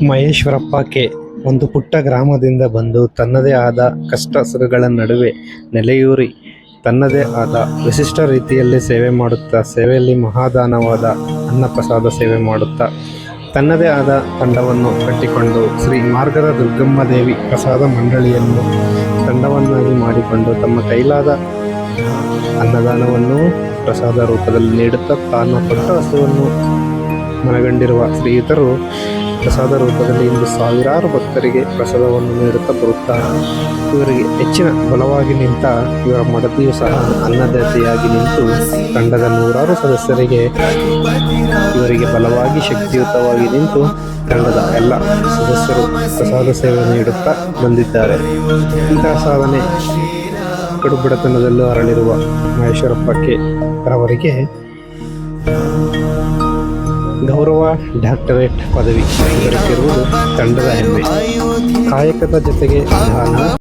Maheshwarappa K. ಒಂದು ಪುಟ್ಟ ಗ್ರಾಮದಿಂದ ಬಂದು ತನ್ನದೇ ಆದ ಕಷ್ಟ ಸುಖಗಳ ನಡುವೆ ನೆಲೆಯೂರಿ ತನ್ನದೇ ಆದ ವಿಶಿಷ್ಟ ರೀತಿಯಲ್ಲಿ ಸೇವೆ ಮಾಡುತ್ತಾ, ಸೇವೆಯಲ್ಲಿ ಮಹಾದಾನವಾದ ಅನ್ನಪ್ರಸಾದ ಸೇವೆ ಮಾಡುತ್ತಾ ತನ್ನದೇ ಆದ ತಂಡವನ್ನು ಕಟ್ಟಿಕೊಂಡು ಶ್ರೀ ಮಾರ್ಗದ ದುರ್ಗಮ್ಮದೇವಿ ಪ್ರಸಾದ ಮಂಡಳಿಯನ್ನು ತಂಡವನ್ನಾಗಿ ಮಾಡಿಕೊಂಡು ತಮ್ಮ ಕೈಲಾದ ಅನ್ನದಾನವನ್ನು ಪ್ರಸಾದ ರೂಪದಲ್ಲಿ ನೀಡುತ್ತಾ ತಾನು ಕೊಟ್ಟ ಹಸುವನ್ನು ಮನಗಂಡಿರುವ ಶ್ರೀಯುತರು ಪ್ರಸಾದ ರೂಪದಲ್ಲಿ ಇಂದು ಸಾವಿರಾರು ಭಕ್ತರಿಗೆ ಪ್ರಸಾದವನ್ನು ನೀಡುತ್ತಾ ಬರುತ್ತಾರೆ. ಇವರಿಗೆ ಹೆಚ್ಚಿನ ಬಲವಾಗಿ ನಿಂತ ಇವರ ಮಡದಿಯು ಸಹ ಅನ್ನದಾತೆಯಾಗಿ ನಿಂತು ತಂಡದ ನೂರಾರು ಸದಸ್ಯರಿಗೆ ಇವರಿಗೆ ಬಲವಾಗಿ ಶಕ್ತಿಯುತವಾಗಿ ನಿಂತು ತಂಡದ ಎಲ್ಲ ಸದಸ್ಯರು ಪ್ರಸಾದ ಸೇವೆ ನೀಡುತ್ತಾ ಬಂದಿದ್ದಾರೆ. ಇಂತಹ ಸಾಧನೆ ಕಡುಬಡತನದಲ್ಲೂ ಅರಳಿರುವ ಮಹೇಶ್ವರಪ್ಪ ಕೆ. ರವರಿಗೆ ಗೌರವ ಡಾಕ್ಟರೇಟ್ ಪದವಿ ದೊರಕಿರುವುದು ತಂಡದ ಹೆಮ್ಮೆ. ಕಾಯಕದ ಜೊತೆಗೆ ದಾನ